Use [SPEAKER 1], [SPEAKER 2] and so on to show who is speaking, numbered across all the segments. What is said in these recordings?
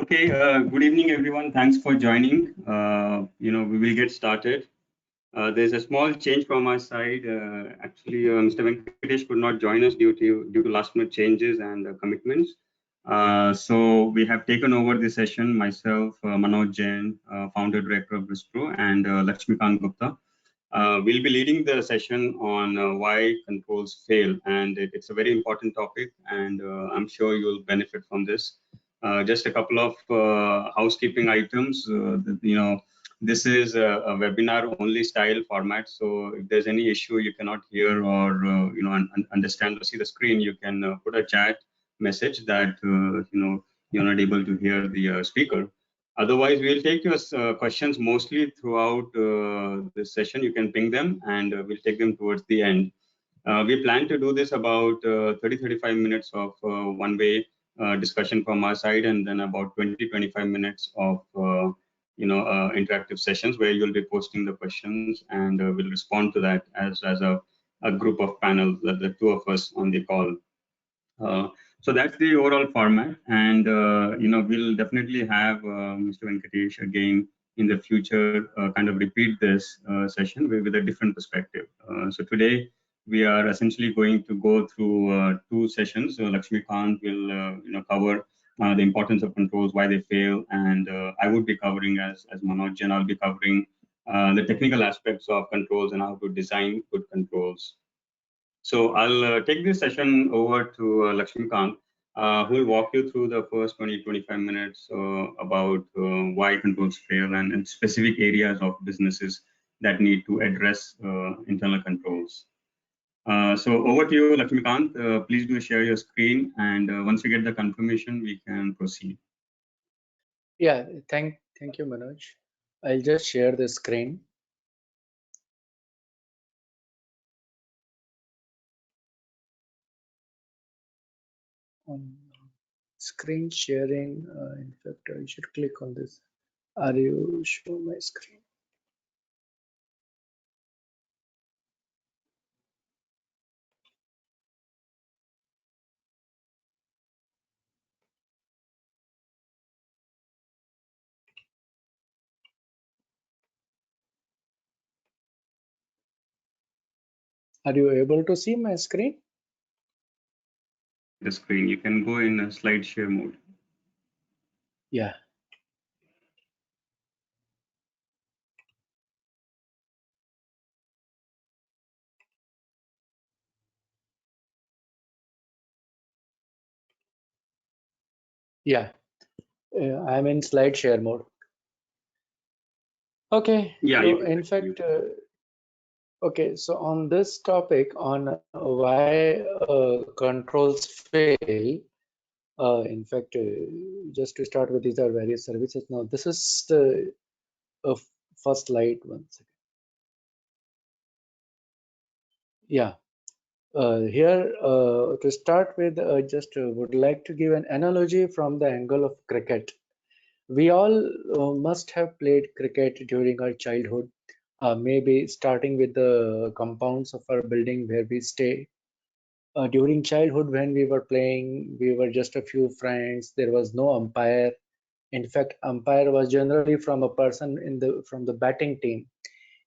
[SPEAKER 1] Okay, good evening, everyone. Thanks for joining. We will get started. There's a small change from our side. Actually, Mr. Venkatesh could not join us due to last-minute changes and commitments. So we have taken over the session. Myself, Manoj Jain, founder director of Wipro, and Lakshmikant Gupta. We'll be leading the session on why controls fail, and it's a very important topic, and I'm sure you'll benefit from this. Just a couple of housekeeping items. This is a webinar-only style format, so if there's any issue you cannot hear or understand or see the screen, you can put a chat message that you're not able to hear the speaker. Otherwise, we'll take your questions mostly throughout this session. You can ping them and we'll take them towards the end. We plan to do this about 30-35 minutes of one-way discussion from our side, and then about 20-25 minutes of interactive sessions where you'll be posting the questions and we'll respond to that as a group of panel, the two of us on the call. So that's the overall format, and we'll definitely have Mr. Venkatesh again in the future, kind of repeat this session with a different perspective. So today we are essentially going to go through two sessions. So Lakshmikant will cover the importance of controls, why they fail, and I would be covering as Manoj, and I'll be covering the technical aspects of controls and how to design good controls. So I'll take this session over to Lakshmikant, who will walk you through the first 20-25 minutes about why controls fail and specific areas of businesses that need to address internal controls. So over to you, Lakshmikant. Please do share your screen, and once you get the confirmation, we can proceed.
[SPEAKER 2] Yeah, thank you, Manoj. I'll just share the screen. On screen sharing, in fact, I should click on this. Are you showing my screen? Are you able to see my screen?
[SPEAKER 1] The screen, you can go in a slide share mode.
[SPEAKER 2] Yeah. Yeah, I'm in slide share mode. Okay,
[SPEAKER 1] Yeah,
[SPEAKER 2] so in fact, okay, so on this topic on why controls fail, in fact, just to start with, these are various services. Now, this is the first slide. One second. Yeah, here to start with, just would like to give an analogy from the angle of cricket. We all must have played cricket during our childhood, maybe starting with the compounds of our building where we stay. During childhood, when we were playing, we were just a few friends. There was no umpire. In fact, umpire was generally from a person from the batting team.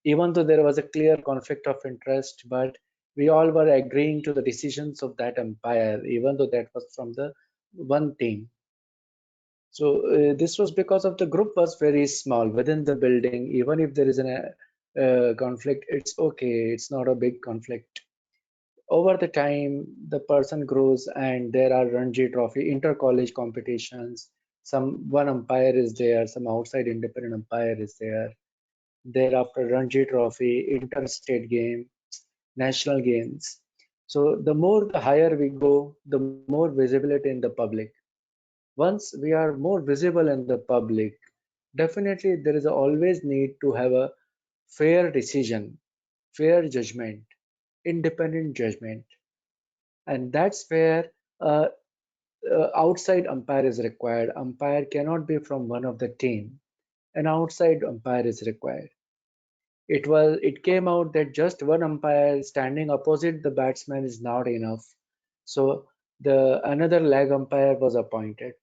[SPEAKER 2] Even though there was a clear conflict of interest, but we all were agreeing to the decisions of that umpire, even though that was from the one team. So this was because of the group was very small within the building. Even if there is a conflict, it's okay. It's not a big conflict. Over the time, the person grows, and there are Ranji Trophy inter-college competitions. One umpire is there, some outside independent umpire is there. Thereafter, Ranji Trophy, interstate game, national games. So the higher we go, the more visibility in the public. Once we are more visible in the public, definitely there is always need to have a fair decision, fair judgment, independent judgment, and that's where uh, outside umpire is required. Umpire cannot be from one of the team. An outside umpire is required. It came out that just one umpire standing opposite the batsman is not enough. So the another leg umpire was appointed.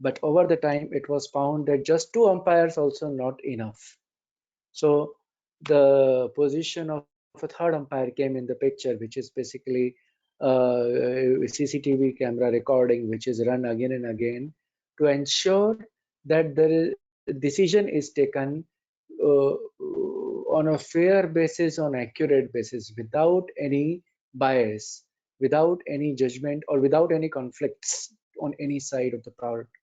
[SPEAKER 2] But over the time, it was found that just two umpires also not enough. So the position of a third umpire came in the picture, which is basically CCTV camera recording, which is run again and again to ensure that the decision is taken uh, on a fair basis, on accurate basis, without any bias, without any judgment, or without any conflicts on any side of the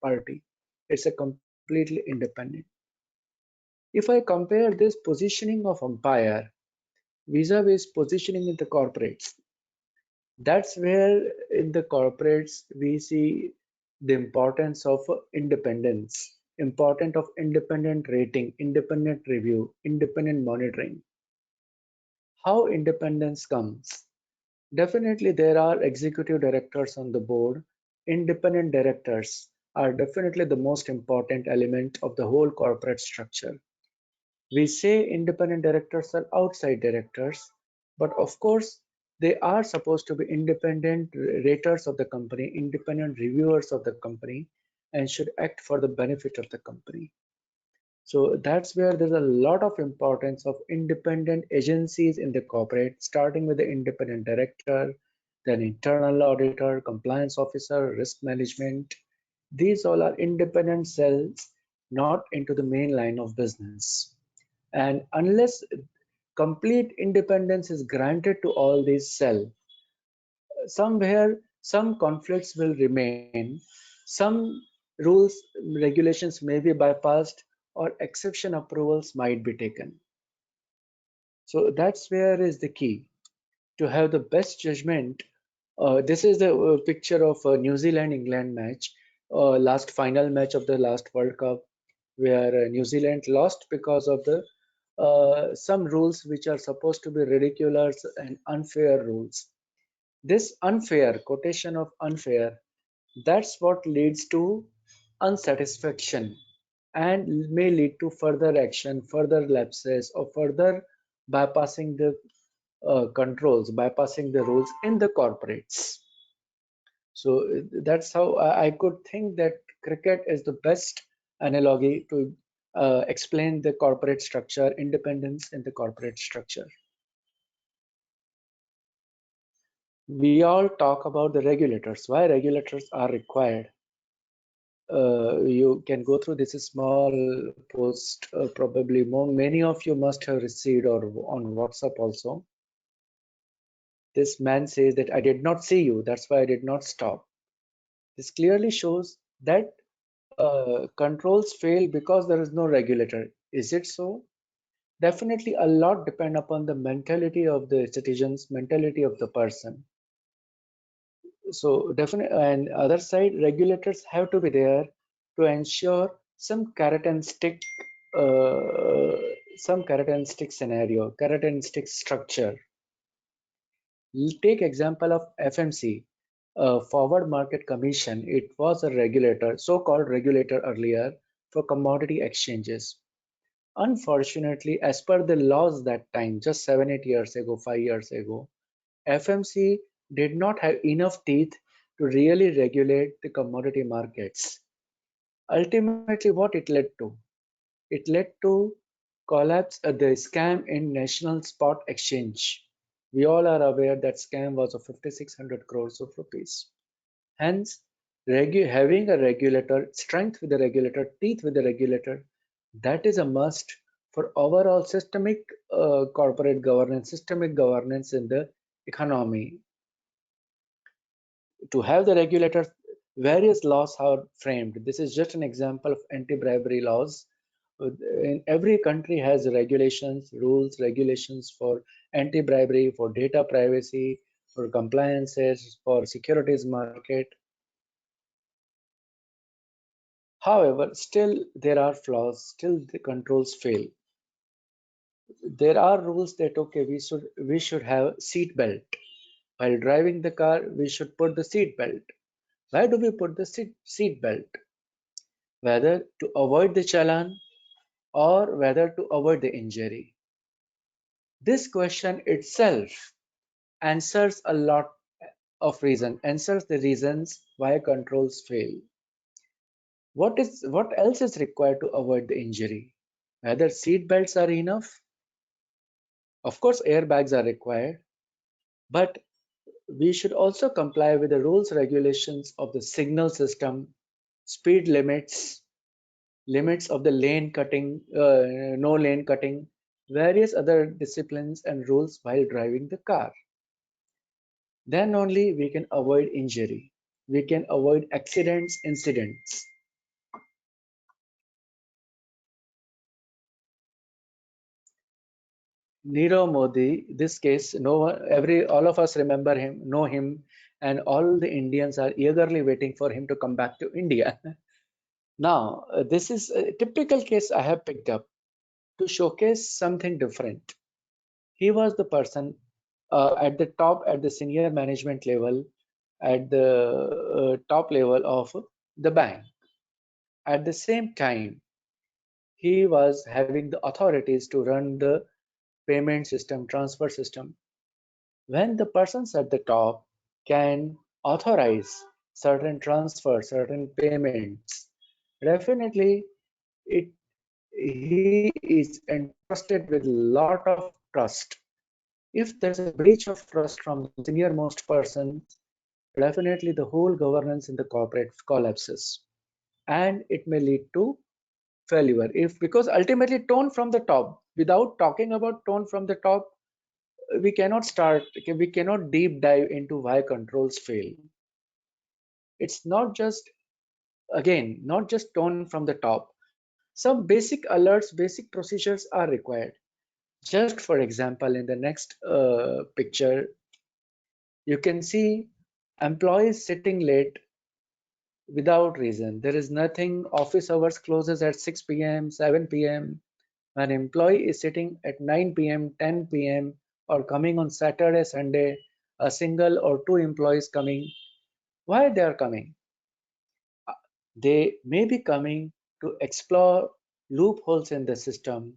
[SPEAKER 2] party. It's a completely independent. If I compare this positioning of umpire vis-a-vis positioning in the corporates, that's where in the corporates we see the importance of independence, importance of independent rating, independent review, independent monitoring. How independence comes? Definitely there are executive directors on the board. Independent directors are definitely the most important element of the whole corporate structure. We say independent directors are outside directors, but of course, they are supposed to be independent raters of the company, independent reviewers of the company, and should act for the benefit of the company. So that's where there's a lot of importance of independent agencies in the corporate, starting with the independent director, then internal auditor, compliance officer, risk management. These all are independent cells, not into the main line of business. And unless complete independence is granted to all these cells, somewhere some conflicts will remain, some rules, regulations may be bypassed, or exception approvals might be taken. So that's where is the key to have the best judgment. This is the picture of a New Zealand-England match, last final match of the last World Cup, where New Zealand lost because of the some rules which are supposed to be ridiculous and unfair rules. This unfair, quotation of unfair, that's what leads to unsatisfaction and may lead to further action, further lapses, or further bypassing the controls, bypassing the rules in the corporates. So that's how I could think that cricket is the best analogy to explain the corporate structure, independence in the corporate structure. We all talk about the regulators, why regulators are required. You can go through this small post, probably many of you must have received or on WhatsApp also. This man says that I did not see you, that's why I did not stop. This clearly shows that controls fail because there is no regulator. Is it so? Definitely a lot depend upon the mentality of the citizens, mentality of the person. So definitely, and other side, regulators have to be there to ensure uh, some carrot and stick scenario, carrot and stick structure. Take example of FMC, Forward Market Commission. It was a regulator, so-called regulator earlier for commodity exchanges. Unfortunately, as per the laws that time, just 7-8 years ago, 5 years ago, FMC did not have enough teeth to really regulate the commodity markets. Ultimately, what it led to? It led to collapse at the scam in National Spot Exchange. We all are aware that scam was of 5,600 crores of rupees. Hence, having a regulator, strength with the regulator, teeth with the regulator, that is a must for overall systemic corporate governance, systemic governance in the economy. To have the regulators, various laws are framed. This is just an example of anti-bribery laws. In every country has regulations, rules, regulations for anti-bribery, for data privacy, for compliances, for securities market. However, still there are flaws, still the controls fail. There are rules that okay, we should have seat belt. While driving the car, we should put the seat belt. Why do we put the seat belt? Whether to avoid the challan or whether to avoid the injury. This question itself answers a lot of reason, answers the reasons why controls fail. What else is required to avoid the injury? Whether seat belts are enough? Of course, airbags are required, but we should also comply with the rules regulations of the signal system, speed limits, limits of the lane cutting, no lane cutting, various other disciplines and rules while driving the car. Then only we can avoid injury. We can avoid accidents, incidents. Nirav Modi, this case, no one, all of us remember him, know him, and all the Indians are eagerly waiting for him to come back to India. Now, this is a typical case I have picked up to showcase something different. He was the person at the top, at the senior management level, at the top level of the bank. At the same time, he was having the authorities to run the payment system, transfer system. When the persons at the top can authorize certain transfers, certain payments, definitely it he is entrusted with a lot of trust. If there's a breach of trust from the senior most person, definitely the whole governance in the corporate collapses, and it may lead to failure. If because ultimately tone from the top, without talking about tone from the top, we cannot deep dive into why controls fail. It's not just, again, not just tone from the top. Some basic alerts, basic procedures are required. Just for example, in the next picture, you can see employees sitting late without reason. There is nothing, office hours closes at 6 p.m., 7 p.m. An employee is sitting at 9 p.m., 10 p.m., or coming on Saturday, Sunday, a single or two employees coming. Why they are coming? They may be coming to explore loopholes in the system,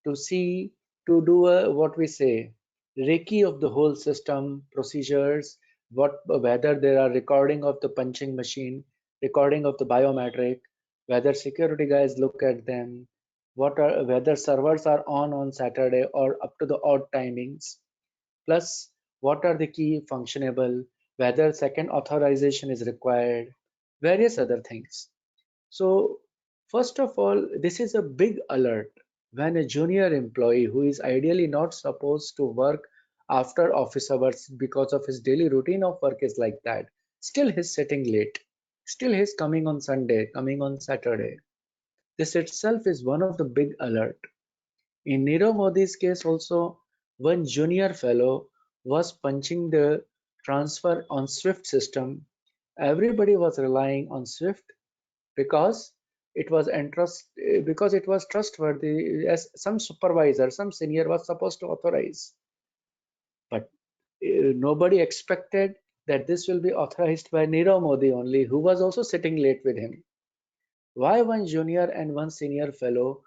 [SPEAKER 2] to see, to do what we say, recce of the whole system, procedures, whether there are recording of the punching machine, recording of the biometric, whether security guys look at them, whether servers are on Saturday or up to the odd timings, plus what are the key functionable, whether second authorization is required, various other things. So, first of all, this is a big alert when a junior employee who is ideally not supposed to work after office hours because of his daily routine of work is like that. Still, he's sitting late. Still, he's coming on Sunday, coming on Saturday. This itself is one of the big alert. In Nirav Modi's case also, one junior fellow was punching the transfer on Swift system. Everybody was relying on Swift because because it was trustworthy, as some supervisor, some senior was supposed to authorize, but nobody expected that this will be authorized by Nirav Modi only, who was also sitting late with him. Why one junior and one senior fellow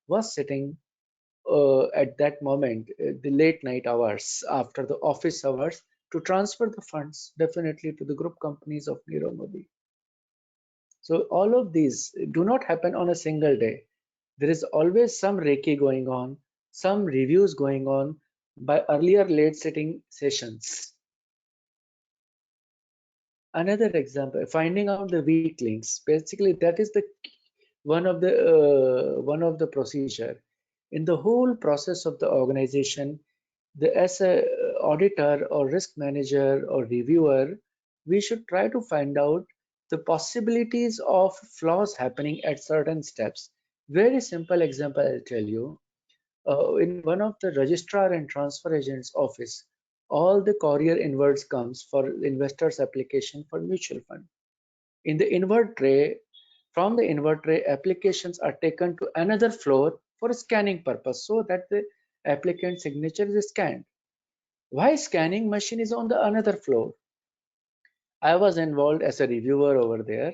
[SPEAKER 2] was sitting at that moment, the late night hours after the office hours, to transfer the funds definitely to the group companies of Nirav Modi? So all of these do not happen on a single day. There is always some recce going on, some reviews going on by earlier late sitting sessions. Another example, finding out the weak links. Basically, that is the one of the procedure in the whole process of the organization. As a auditor or risk manager or reviewer, we should try to find out the possibilities of flaws happening at certain steps. Very simple example I'll tell you. In one of the registrar and transfer agent's office, all the courier inwards comes for investors application for mutual fund. In the invert tray, from the invert tray, applications are taken to another floor for scanning purpose so that the applicant signature is scanned. Why scanning machine is on the another floor? I was involved as a reviewer over there.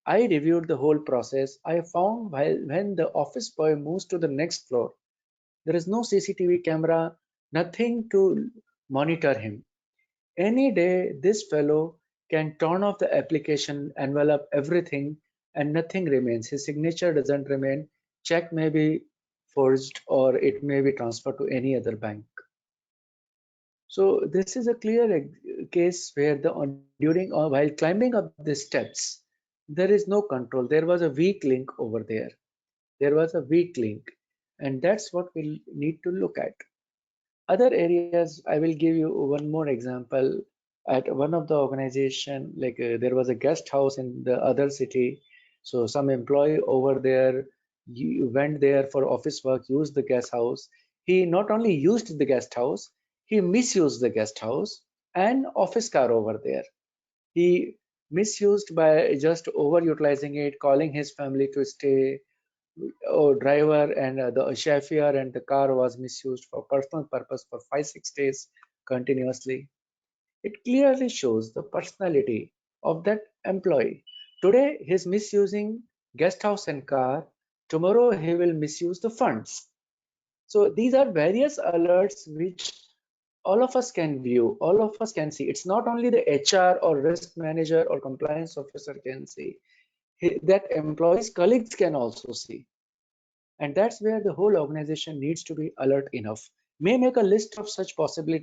[SPEAKER 2] I reviewed the whole process. I found when the office boy moves to the next floor, there is no CCTV camera, nothing to monitor him. Any day, this fellow can turn off the application, envelope everything, and nothing remains. His signature doesn't remain. Check may be forged or it may be transferred to any other bank. So this is a clear case where during or while climbing up the steps, there is no control. There was a weak link over there. There was a weak link, and that's what we need to look at. Other areas, I will give you one more example. At one of the organization, like there was a guest house in the other city. So some employee over there went there for office work, used the guest house. He not only used the guest house, he misused the guest house and office car over there. He misused by just overutilizing it, calling his family to stay, driver and the chauffeur and the car was misused for personal purpose for 5-6 days continuously. It clearly shows the personality of that employee. Today he's misusing guest house and car. Tomorrow he will misuse the funds. So these are various alerts which all of us can view, all of us can see. It's not only the HR or risk manager or compliance officer can see, that employees colleagues can also see. And that's where the whole organization needs to be alert enough. May make a list of such possible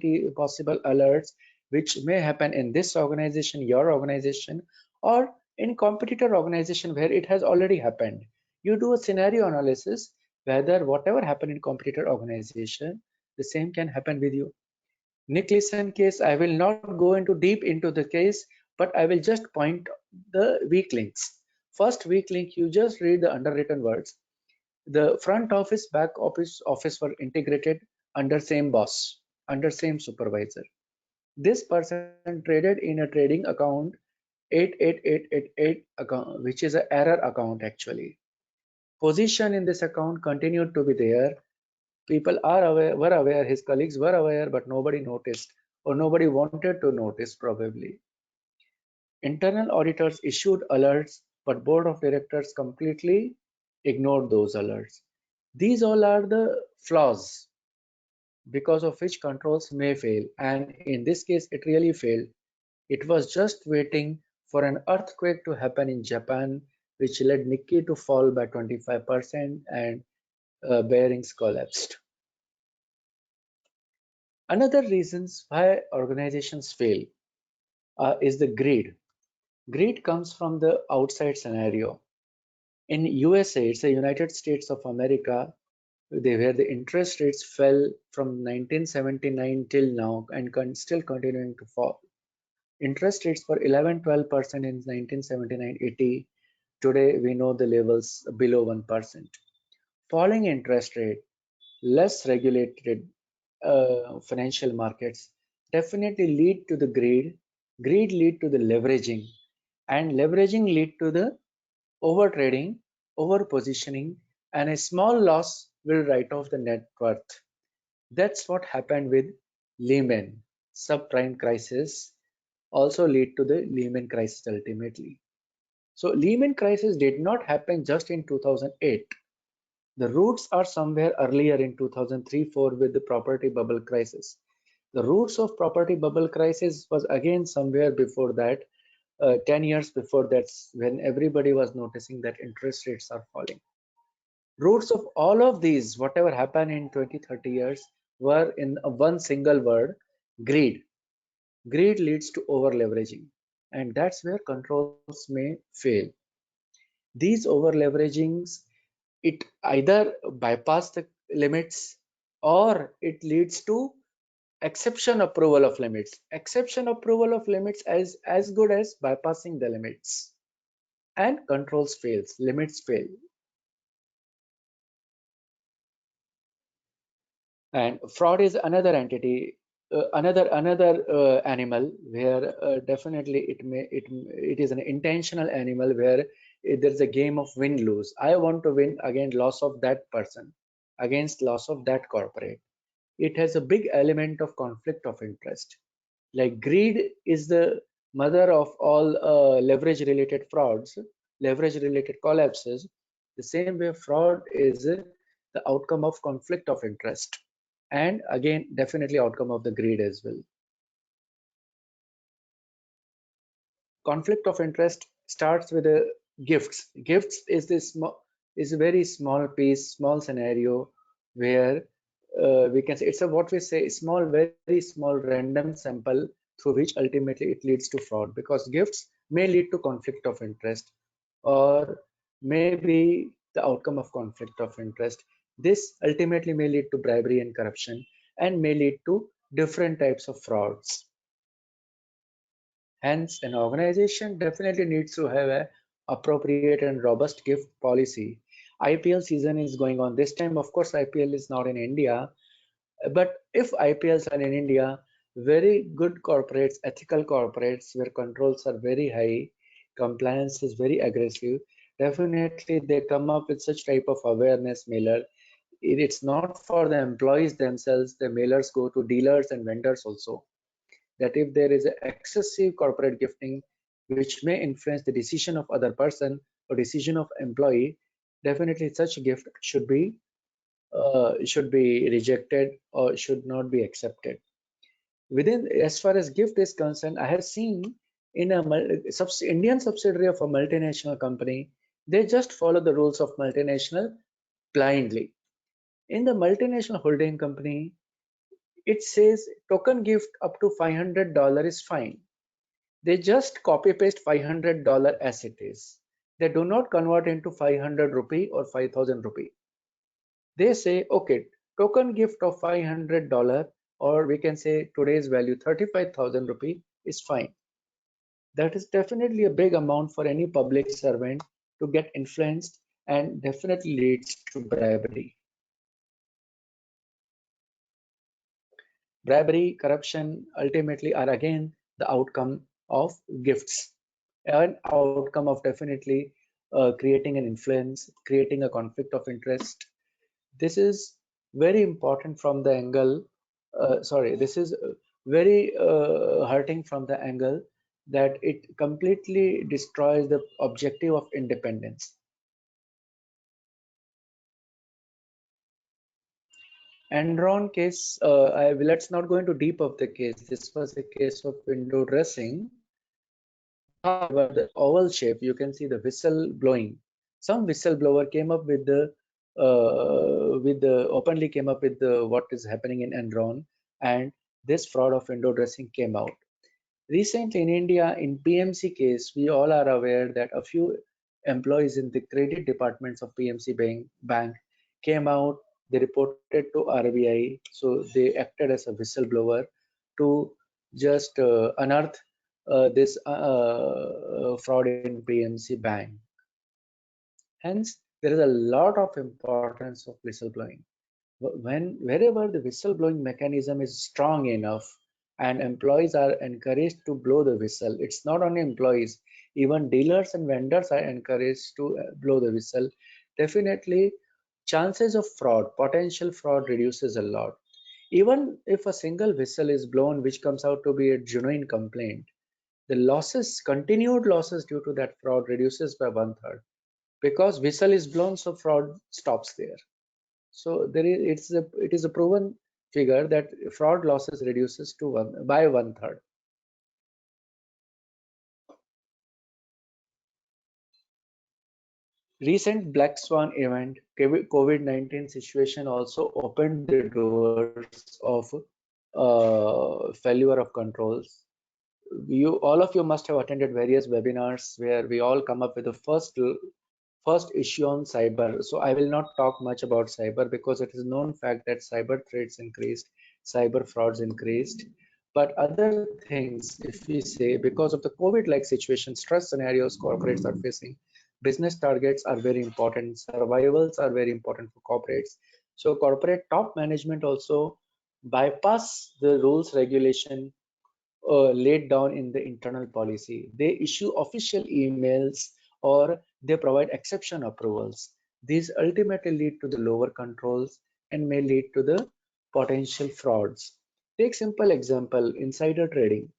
[SPEAKER 2] alerts which may happen in this organization, your organization, or in competitor organization where it has already happened. You do a scenario analysis whether whatever happened in competitor organization, the same can happen with you. Nick Leeson case, I will not go into deep into the case, but I will just point the weak links. First weak link, you just read the underwritten words. The front office, back office were integrated under same boss, under same supervisor. This person traded in a trading account 88888 account, which is an error account actually. Position in this account continued to be there. People were aware, his colleagues were aware, but nobody noticed or nobody wanted to notice probably. Internal auditors issued alerts, but board of directors completely ignored those alerts. These all are the flaws because of which controls may fail, and in this case it really failed. It was just waiting for an earthquake to happen in Japan, which led Nikkei to fall by 25% and bearings collapsed. Another reasons why organizations fail is the greed. Greed comes from the outside scenario. In USA, it's the United States of America, where the interest rates fell from 1979 till now and still continuing to fall. Interest rates were 11-12% in 1979-80. Today we know the levels below 1%. Falling interest rate, less regulated financial markets definitely lead to the greed. Greed lead to the leveraging, and leveraging lead to the over trading, over positioning, and a small loss will write off the net worth. That's what happened with Lehman. Subprime crisis also lead to the Lehman crisis ultimately. So Lehman crisis did not happen just in 2008. The roots are somewhere earlier in 2003-4 with the property bubble crisis. The roots of property bubble crisis was again somewhere before that, 10 years before that, when everybody was noticing that interest rates are falling. Roots of all of these, whatever happened in 20-30 years, were in one single word: greed. Greed leads to over leveraging, and that's where controls may fail. These over leveragings, it either bypass the limits or it leads to exception approval of limits. Exception approval of limits is as good as bypassing the limits, and controls fails, limits fail. And fraud is another entity, another animal where definitely it is an intentional animal where there's a game of win lose. I want to win against loss of that person, against loss of that corporate. It has a big element of conflict of interest. Like greed is the mother of all leverage related frauds, leverage related collapses. The same way fraud is the outcome of conflict of interest, and again definitely outcome of the greed as well. Conflict of interest starts with a Gifts is a very small piece, small scenario where we can say it's a what we say small, very small random sample through which ultimately it leads to fraud, because gifts may lead to conflict of interest or may be the outcome of conflict of interest. This ultimately may lead to bribery and corruption and may lead to different types of frauds. Hence, an organization definitely needs to have a appropriate and robust gift policy. IPL season is going on this time. Of course, IPL is not in India, but if IPLs are in India, very good corporates, ethical corporates where controls are very high, compliance is very aggressive, definitely they come up with such type of awareness mailer. It's not for the employees themselves, the mailers go to dealers and vendors also, that if there is excessive corporate gifting which may influence the decision of other person or decision of employee, definitely such gift should be rejected or should not be accepted. Within, as far as gift is concerned, I have seen in a Indian subsidiary of a multinational company, they just follow the rules of multinational blindly. In the multinational holding company, it says token gift up to $500 is fine. They just copy paste $500 as it is. They do not convert into 500 rupee or 5000 rupee. They say, okay, token gift of $500, or we can say today's value 35,000 rupee is fine. That is definitely a big amount for any public servant to get influenced and definitely leads to bribery. Bribery, corruption ultimately are again the outcome of gifts, an outcome of definitely creating an influence, creating a conflict of interest. This is very important from the angle, this is very hurting from the angle that it completely destroys the objective of independence. Enron case, let's not go into deep of the case. This was a case of window dressing. However, the oval shape, you can see the whistle blowing. Some whistleblower came up with the openly came up with the what is happening in Enron, and this fraud of window dressing came out. Recently in India, in PMC case, we all are aware that a few employees in the credit departments of PMC bank came out. They reported to RBI, so they acted as a whistleblower to just unearth this fraud in PMC bank. Hence, there is a lot of importance of whistleblowing. Wherever the whistleblowing mechanism is strong enough and employees are encouraged to blow the whistle, it's not only employees, even dealers and vendors are encouraged to blow the whistle, definitely chances of fraud, potential fraud reduces a lot. Even if a single whistle is blown which comes out to be a genuine complaint, the losses, continued losses due to that fraud reduces by 1/3, because whistle is blown, so fraud stops there. So it is a proven figure that fraud losses reduces to by 1/3. Recent black swan event, COVID-19 situation also opened the doors of failure of controls. All of you must have attended various webinars where we all come up with the first issue on cyber. So I will not talk much about cyber because it is known fact that cyber threats increased, cyber frauds increased. But other things, if we say, because of the COVID-like situation, stress scenarios corporates are facing, business targets are very important, survivals are very important for corporates. So corporate top management also bypass the rules regulation laid down in the internal policy. They issue official emails or they provide exception approvals. These ultimately lead to the lower controls and may lead to the potential frauds. Take simple example, insider trading.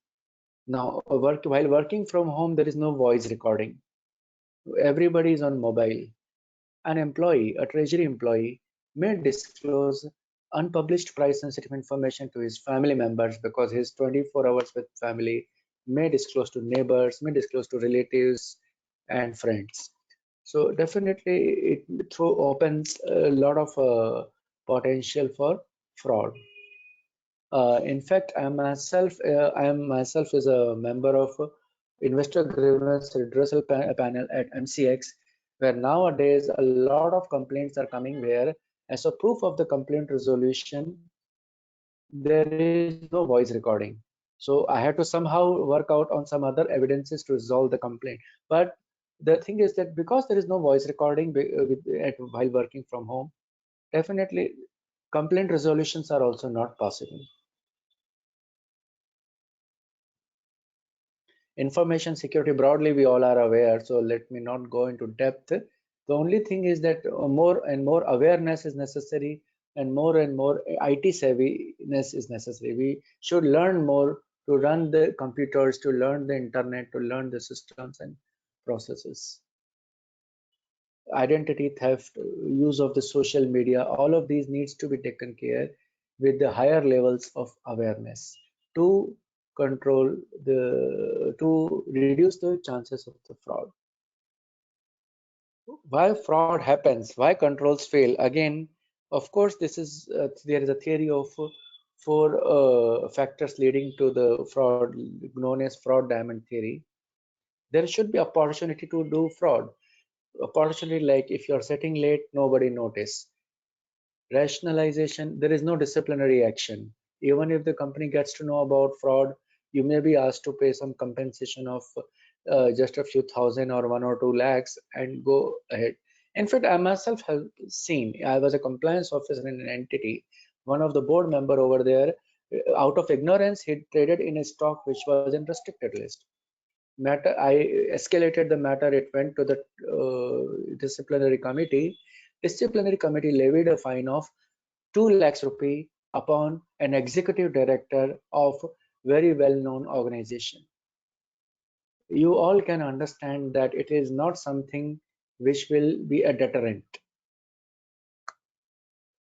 [SPEAKER 2] Now, while working from home, there is no voice recording. Everybody is on mobile. An employee, a treasury employee, may disclose unpublished price sensitive information to his family members because he's 24 hours with family, may disclose to neighbors, may disclose to relatives, and friends. So definitely it opens a lot of potential for fraud. I am myself is a member of Investor Grievance Redressal Panel at MCX, where nowadays a lot of complaints are coming where, as a proof of the complaint resolution, there is no voice recording. So I had to somehow work out on some other evidences to resolve the complaint. But the thing is that because there is no voice recording while working from home, definitely complaint resolutions are also not possible. Information security broadly, we all are aware, so let me not go into depth. The only thing is that more and more awareness is necessary, and more IT savviness is necessary. We should learn more to run the computers, to learn the internet, to learn the systems and processes. Identity theft, use of the social media, all of these needs to be taken care with the higher levels of awareness to control to reduce the chances of the fraud. Why fraud happens, why controls fail? Again, of course, this is there is a theory of four factors leading to the fraud known as fraud diamond theory. There should be opportunity to do fraud. Opportunity like if you're sitting late, nobody notice. Rationalization, there is no disciplinary action. Even if the company gets to know about fraud, you may be asked to pay some compensation of just a few thousand or 1 or 2 lakhs and go ahead. In fact, I myself have seen, I was a compliance officer in an entity. One of the board member over there, out of ignorance, he traded in a stock which was in restricted list. I escalated the matter. It went to the disciplinary committee. Disciplinary committee levied a fine of 2 lakhs rupee upon an executive director of very well-known organization. You all can understand that it is not something which will be a deterrent.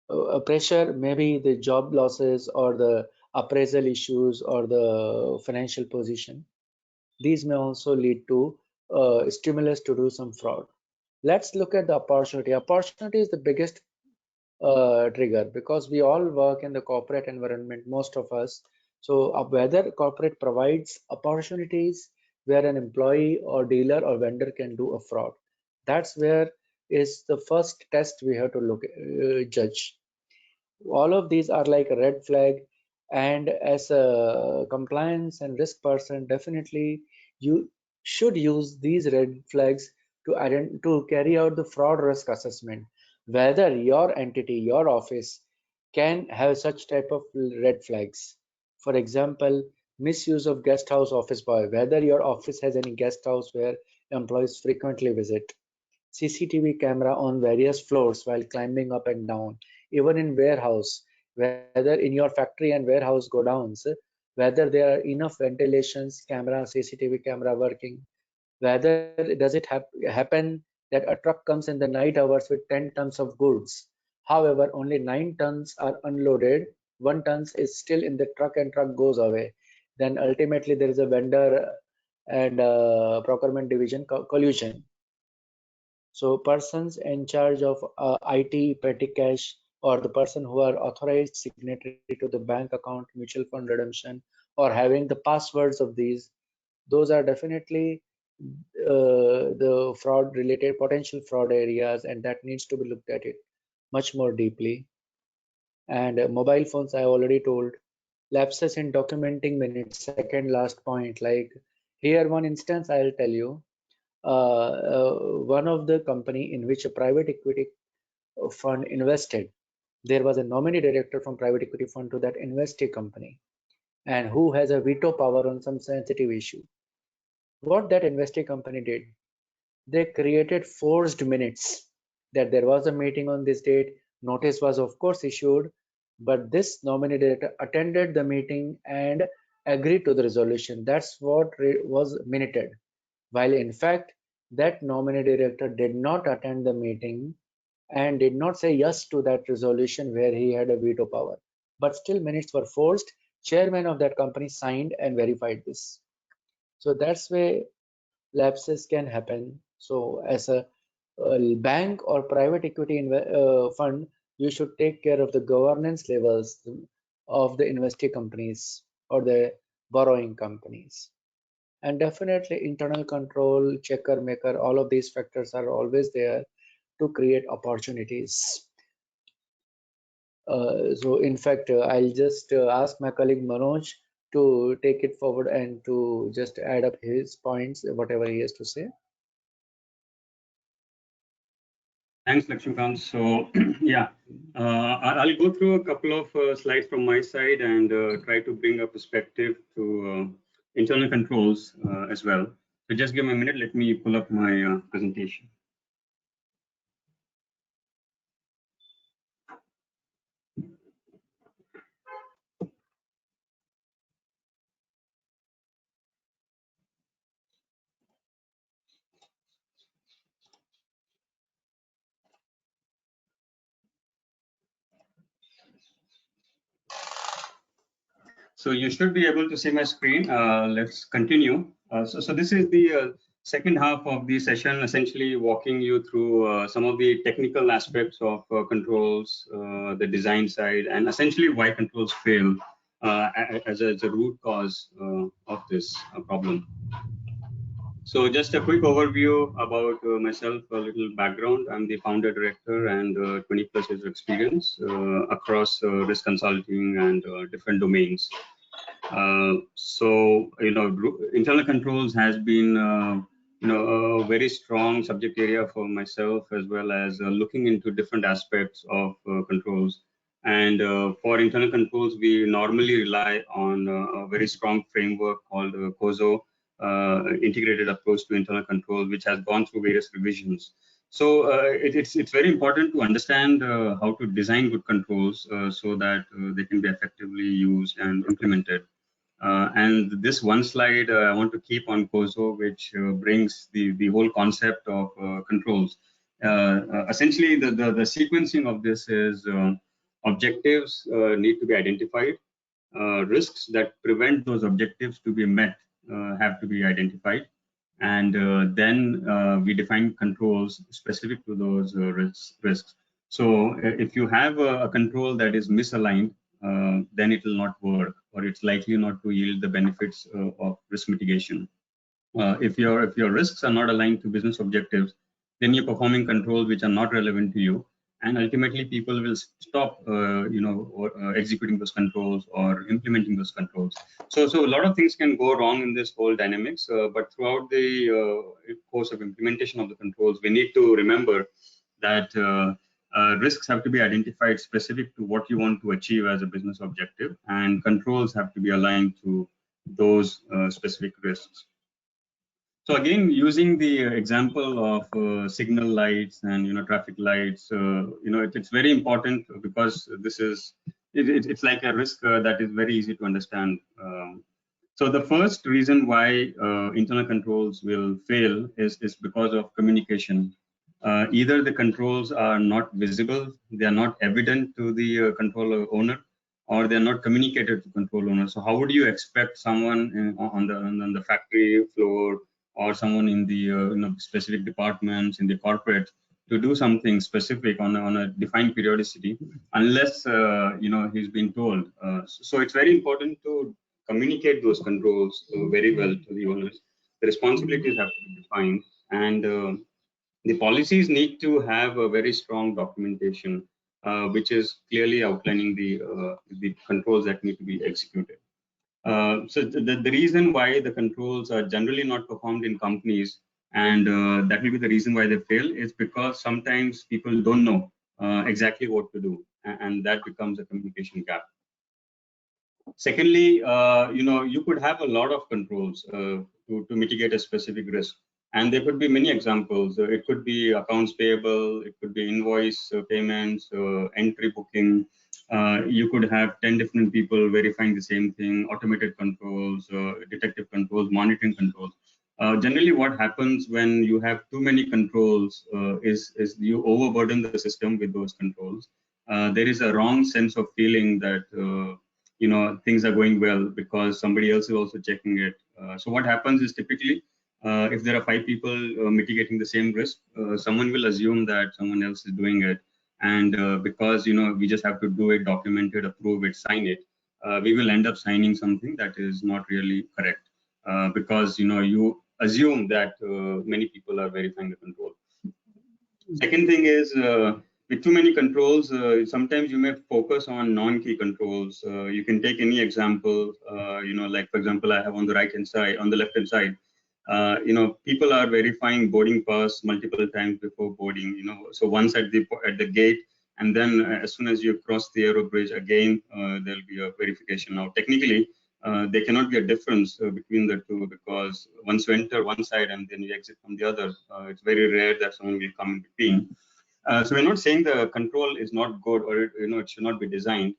[SPEAKER 2] A pressure, maybe the job losses or the appraisal issues or the financial position. These may also lead to stimulus to do some fraud. Let's look at the opportunity. Opportunity is the biggest trigger because we all work in the corporate environment, most of us. So whether corporate provides opportunities where an employee or dealer or vendor can do a fraud, that's where is the first test we have to look judge. All of these are like a red flag, and as a compliance and risk person, definitely you should use these red flags to carry out the fraud risk assessment, whether your entity, your office can have such type of red flags. For example, misuse of guest house office boy, whether your office has any guest house where employees frequently visit. CCTV camera on various floors while climbing up and down, even in warehouse, whether in your factory and warehouse go downs, whether there are enough ventilations, camera, CCTV camera working, whether does it happen that a truck comes in the night hours with 10 tons of goods. However, only 9 tons are unloaded, 1 ton is still in the truck and truck goes away. Then ultimately there is a vendor and procurement division collusion. So persons in charge of IT, petty cash, or the person who are authorized signatory to the bank account, mutual fund redemption, or having the passwords of these, those are definitely the fraud related potential fraud areas, and that needs to be looked at it much more deeply. And mobile phones, I already told. Lapses in documenting minutes, second last point. Like here, one instance I'll tell you. One of the company in which a private equity fund invested, there was a nominee director from private equity fund to that investee company, and who has a veto power on some sensitive issue. What that investee company did, they created forged minutes that there was a meeting on this date. Notice was of course issued, but this nominee director attended the meeting and agreed to the resolution. That's what was minuted, while in fact that nominee director did not attend the meeting and did not say yes to that resolution where he had a veto power, but still minutes were forced. Chairman of that company signed and verified this. So that's way lapses can happen. So as a bank or private equity fund, you should take care of the governance levels of the investee companies or the borrowing companies. And definitely internal control, checker, maker, all of these factors are always there to create opportunities. So in fact, I'll just ask my colleague Manoj to take it forward and to just add up his points, whatever he has to say.
[SPEAKER 1] Thanks, Lakshmikant. So, yeah, I'll go through a couple of slides from my side and try to bring a perspective to internal controls as well. So just give me a minute. Let me pull up my presentation. So you should be able to see my screen. Let's continue. So this is the second half of the session, essentially walking you through some of the technical aspects of controls, the design side, and essentially why controls fail as a root cause of this problem. So just a quick overview about myself, a little background. I'm the founder director and 20 plus years of experience across risk consulting and different domains. So, internal controls has been, a very strong subject area for myself, as well as looking into different aspects of controls. And for internal controls, we normally rely on a very strong framework called COSO, integrated approach to internal control, which has gone through various revisions. So it's very important to understand how to design good controls so that they can be effectively used and implemented. And this one slide I want to keep on COSO, which brings the whole concept of controls. Essentially, the sequencing of this is objectives need to be identified. Risks that prevent those objectives to be met have to be identified. And then we define controls specific to those risks. So if you have a control that is misaligned, then it will not work, or it's likely not to yield the benefits of risk mitigation. If your risks are not aligned to business objectives, then you're performing controls which are not relevant to you, and ultimately people will stop, executing those controls or implementing those controls. So a lot of things can go wrong in this whole dynamics, but throughout the course of implementation of the controls, we need to remember that risks have to be identified specific to what you want to achieve as a business objective, and controls have to be aligned to those specific risks. So again, using the example of signal lights and traffic lights, it's very important because it's like a risk that is very easy to understand. So the first reason why internal controls will fail is because of communication. Either the controls are not visible, they are not evident to the control owner, or they're not communicated to control owner. So how would you expect someone on the factory floor, or someone in the specific departments in the corporate, to do something specific on a defined periodicity unless he's been told? So it's very important to communicate those controls very well to the owners. The responsibilities have to be defined, and the policies need to have a very strong documentation, which is clearly outlining the controls that need to be executed. So the reason why the controls are generally not performed in companies, and that will be the reason why they fail, is because sometimes people don't know exactly what to do, and that becomes a communication gap. Secondly, you could have a lot of controls to mitigate a specific risk. And there could be many examples. It could be accounts payable, it could be invoice payments, entry booking. You could have 10 different people verifying the same thing, automated controls, detective controls, monitoring controls. Generally, what happens when you have too many controls is you overburden the system with those controls. There is a wrong sense of feeling that things are going well because somebody else is also checking it. So what happens is typically if there are 5 people mitigating the same risk, someone will assume that someone else is doing it. And because, we just have to do it, document it, approve it, sign it, we will end up signing something that is not really correct. Because, you assume that many people are verifying the control. Second thing is, with too many controls, sometimes you may focus on non-key controls. You can take any example, like for example, I have on the right-hand side, on the left-hand side, people are verifying boarding pass multiple times before boarding, so once at the gate, and then as soon as you cross the aero bridge again, there'll be a verification. Now, technically, there cannot be a difference between the two, because once you enter one side and then you exit from the other, it's very rare that someone will come in between. So we're not saying the control is not good, or it should not be designed.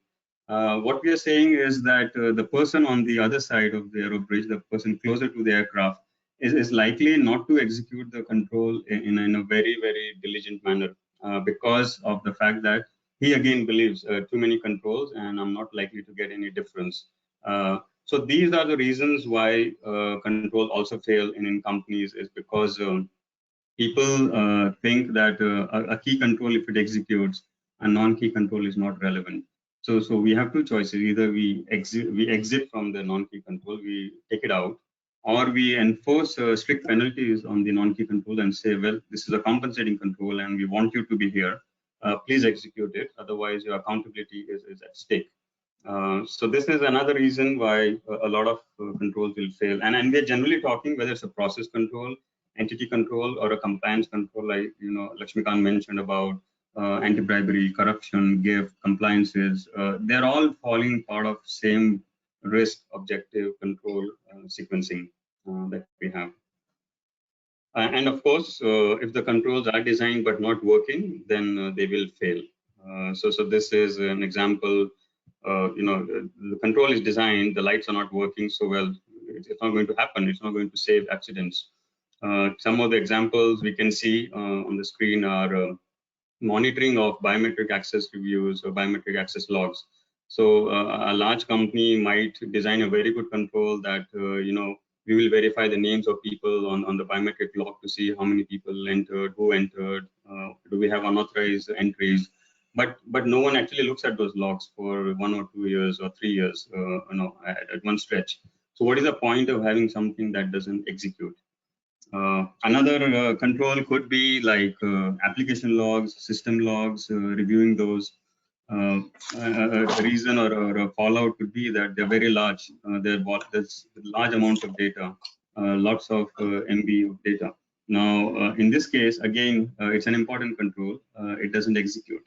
[SPEAKER 1] What we are saying is that the person on the other side of the aero bridge, the person closer to the aircraft, is likely not to execute the control in a very, very diligent manner, because of the fact that he again believes too many controls and I'm not likely to get any difference. So these are the reasons why control also fail in companies, is because people think that a key control, if it executes, a non-key control is not relevant. So we have two choices: either we exit from the non-key control, we take it out, or we enforce strict penalties on the non-key control and say, well, this is a compensating control and we want you to be here. Please execute it, otherwise your accountability is at stake. So this is another reason why a lot of controls will fail. And we're generally talking whether it's a process control, entity control, or a compliance control, like Lakshmikant mentioned about anti-bribery, corruption, gift, compliances. They're all falling part of same risk objective control sequencing that we have. And of course, if the controls are designed but not working, then they will fail. So this is an example. The control is designed, the lights are not working so well, it's not going to happen. It's not going to save accidents. Some of the examples we can see on the screen are monitoring of biometric access reviews or biometric access logs. So a large company might design a very good control that, we will verify the names of people on the biometric log to see how many people entered, who entered, do we have unauthorized entries. But no one actually looks at those logs for 1 or 2 years or 3 years, at one stretch. So what is the point of having something that doesn't execute? Another control could be like application logs, system logs, reviewing those. A reason or a fallout could be that they're very large. There's large amount of data, lots of MB of data. Now, in this case, again, it's an important control. It doesn't execute.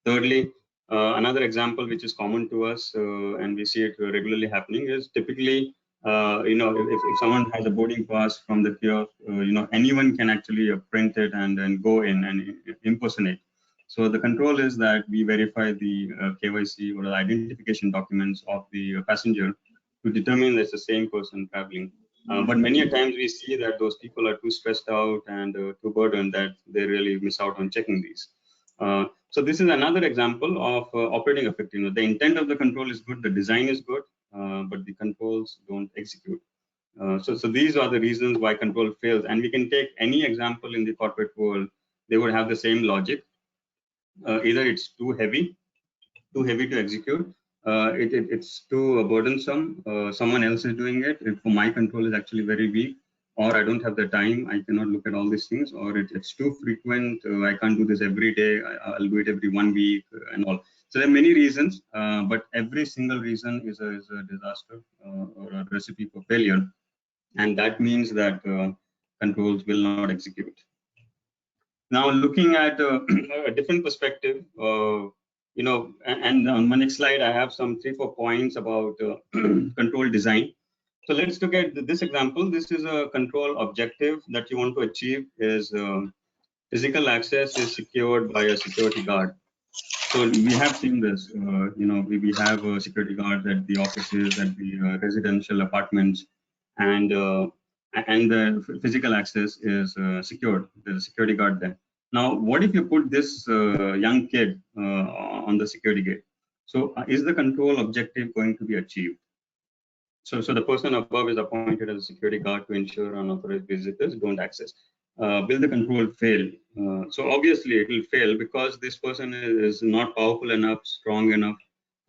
[SPEAKER 1] Thirdly, another example which is common to us, and we see it regularly happening, is typically, if someone has a boarding pass from the kiosk, anyone can actually print it and then go in and impersonate. So the control is that we verify the KYC or the identification documents of the passenger to determine that it's the same person traveling. But many a times we see that those people are too stressed out and too burdened that they really miss out on checking these. So this is another example of operating effectiveness. The intent of the control is good, the design is good, but the controls don't execute. So these are the reasons why control fails. And we can take any example in the corporate world, they would have the same logic. Either it's too heavy to execute, it's too burdensome, someone else is doing it, if my control is actually very weak, or I don't have the time, I cannot look at all these things, or it's too frequent, I can't do this every day, I'll do it every 1 week and all. So there are many reasons, but every single reason is a disaster or a recipe for failure. And that means that controls will not execute. Now, looking at a different perspective, and on my next slide, I have some 3-4 points about control design. So let's look at this example. This is a control objective that you want to achieve is physical access is secured by a security guard. So we have seen this, we have security guards at the offices, at the residential apartments, and the physical access is secured. There's a security guard there. Now, what if you put this young kid on the security gate? So is the control objective going to be achieved? So the person above is appointed as a security guard to ensure unauthorized visitors don't access. Will the control fail? So obviously it will fail because this person is not powerful enough, strong enough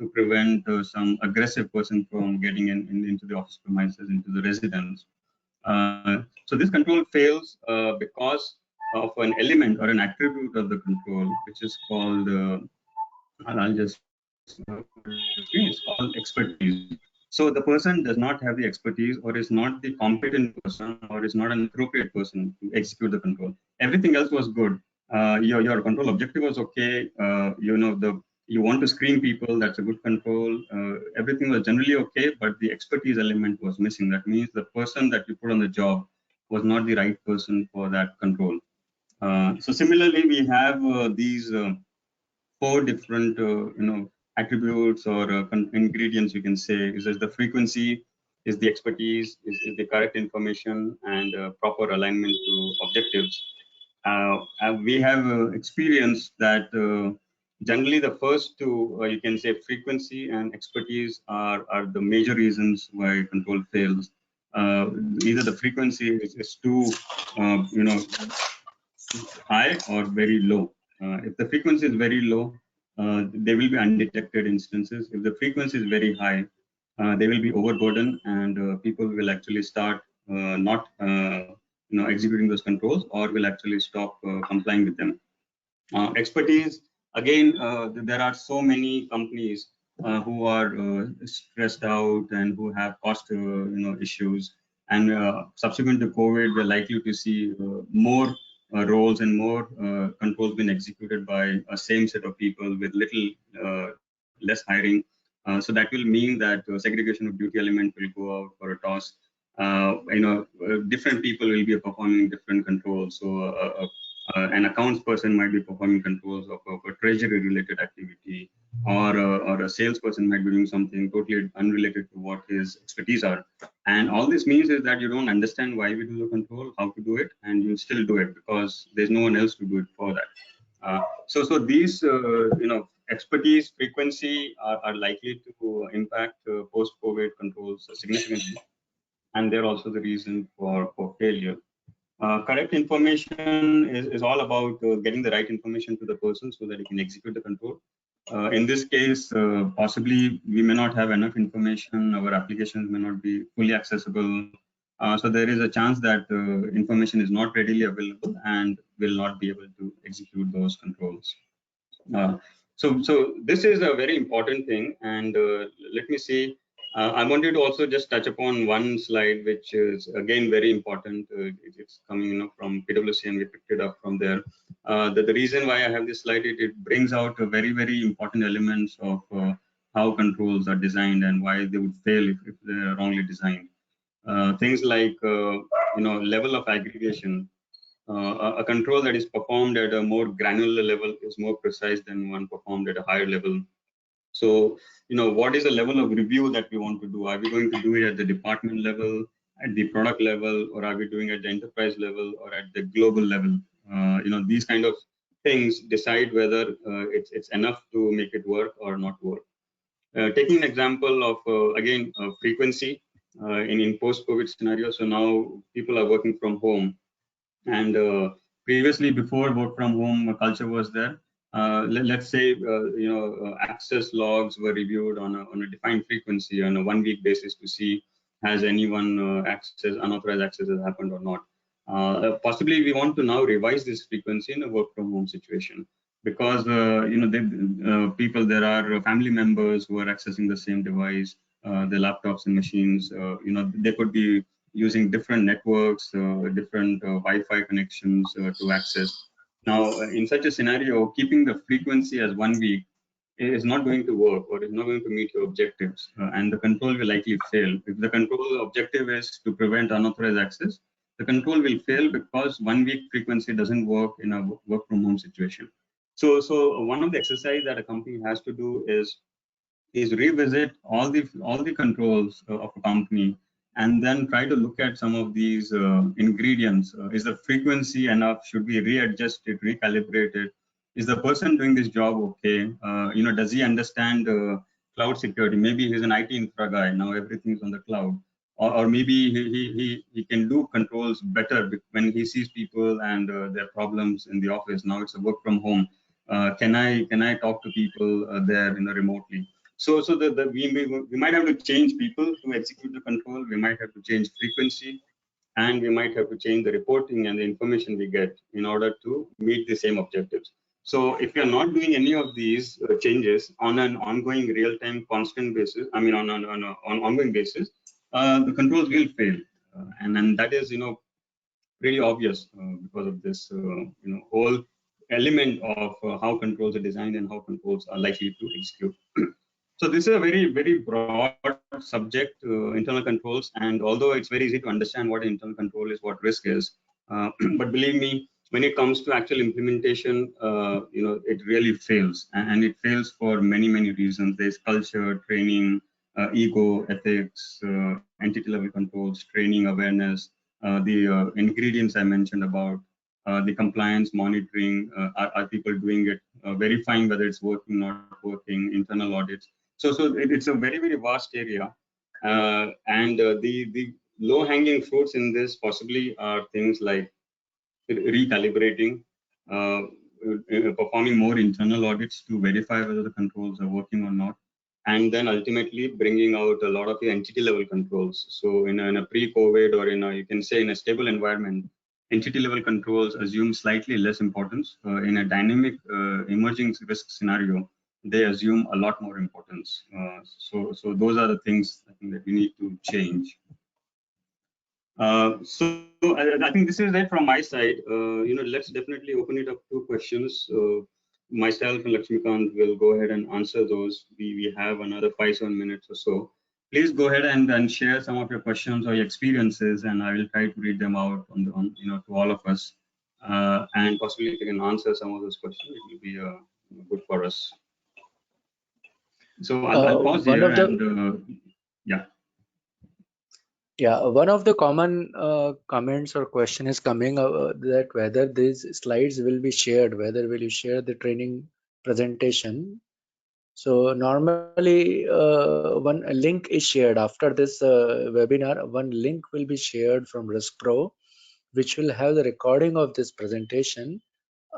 [SPEAKER 1] to prevent some aggressive person from getting into the office premises, into the residence. So this control fails because of an element or an attribute of the control, which is called, and I'll just put it on the screen, it's called expertise. So the person does not have the expertise, or is not the competent person, or is not an appropriate person to execute the control. Everything else was good. Your control objective was okay. You want to screen people, that's a good control. Everything was generally okay, but the expertise element was missing. That means the person that you put on the job was not the right person for that control. So similarly, we have these four different attributes or ingredients, you can say. Is the frequency, is the expertise, is the correct information, and proper alignment to objectives. We have experienced that generally the first two, you can say, frequency and expertise, are the major reasons why control fails. uh, Either the frequency is too high or very low. If the frequency is very low, there will be undetected instances. If the frequency is very high, they will be overburdened, and people will actually start not executing those controls, or will actually stop complying with them. Expertise, again, there are so many companies who are stressed out and who have cost issues, and subsequent to COVID, we're likely to see more roles and more controls being executed by a same set of people with little less hiring. So that will mean that segregation of duty element will go out for a toss. Different people will be performing different controls. So an accounts person might be performing controls of a treasury related activity, or a salesperson might be doing something totally unrelated to what his expertise are. And all this means is that you don't understand why we do the control, how to do it, and you still do it because there's no one else to do it for that. So these expertise, frequency are likely to impact post-COVID controls significantly, and they're also the reason for failure. Correct information is all about getting the right information to the person so that he can execute the control. In this case, possibly we may not have enough information, our applications may not be fully accessible. So there is a chance that information is not readily available and will not be able to execute those controls. Uh, so this is a very important thing, and let me see. I wanted to also just touch upon one slide, which is again very important. It's coming from PwC, and we picked it up from there. The reason why I have this slide, it brings out a very important elements of how controls are designed and why they would fail if they're wrongly designed. Things like level of aggregation. A control that is performed at a more granular level is more precise than one performed at a higher level. So, what is the level of review that we want to do? Are we going to do it at the department level, at the product level, or are we doing it at the enterprise level or at the global level? These kind of things decide whether it's enough to make it work or not work. Taking an example of, again, frequency in post-COVID scenario. So now people are working from home, and previously, before work from home culture was there, let's say access logs were reviewed on a defined frequency on a 1 week basis to see has anyone unauthorized access has happened or not. Possibly we want to now revise this frequency in a work from home situation, because people, there are family members who are accessing the same device, the laptops and machines. They could be using different networks, different Wi-Fi connections to access. Now, in such a scenario, keeping the frequency as 1 week is not going to work, or is not going to meet your objectives, and the control will likely fail. If the control objective is to prevent unauthorized access, the control will fail because 1 week frequency doesn't work in a work from home situation. So one of the exercise that a company has to do is revisit all the controls of a company, and then try to look at some of these ingredients. Is the frequency enough? Should we readjust it, recalibrate it? Is the person doing this job okay? Does he understand cloud security. Maybe he's an IT infra guy. Now everything's on the cloud. Or maybe he can do controls better when he sees people and their problems in the office. Now it's a work from home. Can I talk to people there remotely? So we might have to change people to execute the control. We might have to change frequency, and we might have to change the reporting and the information we get in order to meet the same objectives. So if you're not doing any of these changes on an ongoing, real-time, constant basis, I mean on ongoing basis, the controls will fail, and then that is pretty obvious because of this whole element of how controls are designed and how controls are likely to execute. So this is a very, very broad subject, internal controls, and although it's very easy to understand what internal control is, what risk is, but believe me, when it comes to actual implementation, it really fails, and it fails for many, many reasons. There's culture, training, ego, ethics, entity level controls, training, awareness, the ingredients I mentioned about, the compliance monitoring, are people doing it, verifying whether it's working, not working, internal audits. So it's a very, very vast area, and the low-hanging fruits in this possibly are things like recalibrating, performing more internal audits to verify whether the controls are working or not, and then ultimately bringing out a lot of the entity-level controls. So in a pre-COVID or you can say in a stable environment, entity-level controls assume slightly less importance. In a dynamic, emerging risk scenario, they assume a lot more importance. So those are the things I think that we need to change. So I think this is it from my side. Let's definitely open it up to questions. Myself and Lakshmikant will go ahead and answer those. We have another 5-7 minutes or so. Please go ahead and share some of your questions or your experiences, and I will try to read them out to all of us. And possibly if you can answer some of those questions, it will be good for us. So I'll pause here and yeah.
[SPEAKER 2] Yeah, one of the common comments or question is coming that whether these slides will be shared, whether will you share the training presentation. So normally one link is shared after this webinar. One link will be shared from RiskPro, which will have the recording of this presentation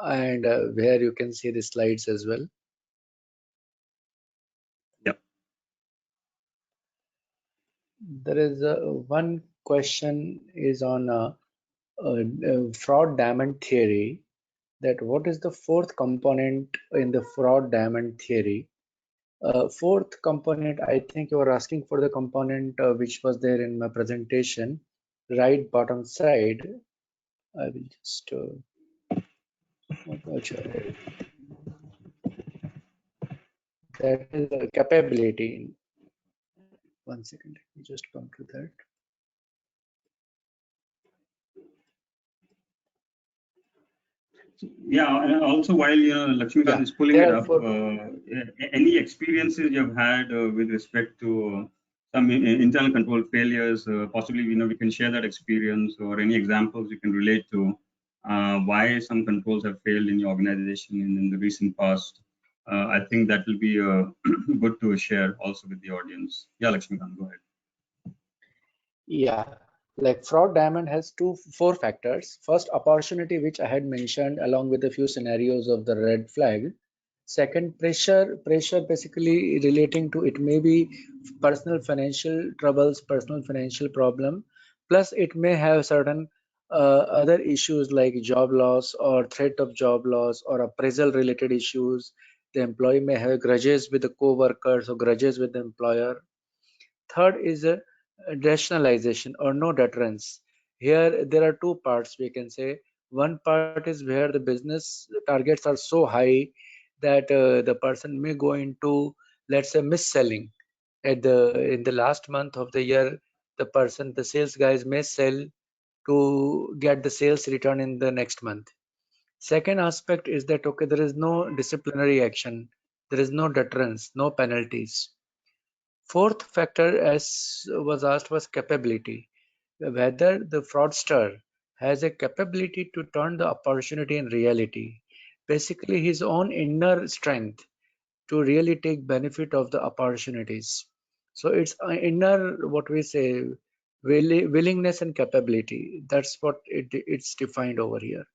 [SPEAKER 2] and where you can see the slides as well.
[SPEAKER 1] Yep.
[SPEAKER 2] There is one question is on fraud diamond theory, that what is the fourth component in the fraud diamond theory. Fourth component, I think you are asking for the component which was there in my presentation, right bottom side. I will just that is the capability. One second, let me just come to that.
[SPEAKER 1] Yeah, and also while Lakshmikant is pulling it up, any experiences you've had with respect to some internal control failures? Possibly, we can share that experience or any examples you can relate to why some controls have failed in your organization in the recent past. I think that will be good to share also with the audience. Yeah, Lakshmikant, go ahead.
[SPEAKER 2] Yeah, like fraud diamond has four factors. First, opportunity, which I had mentioned along with a few scenarios of the red flag. Second, pressure basically relating to it may be personal financial troubles, personal financial problem, plus it may have certain other issues like job loss or threat of job loss or appraisal related issues. The employee may have grudges with the co-workers or grudges with the employer. Third is a rationalization or no deterrence. Here there are two parts we can say. One part is where the business targets are so high that the person may go into, let's say, mis-selling. In the last month of the year, the sales guys may sell to get the sales return in the next month. Second aspect is that okay, there is no disciplinary action, there is no deterrence, no penalties. Fourth factor, as was asked, was capability. Whether the fraudster has a capability to turn the opportunity in reality. Basically, his own inner strength. to really take benefit of the opportunities. So it's inner, what we say, willingness and capability. That's what it's defined over here.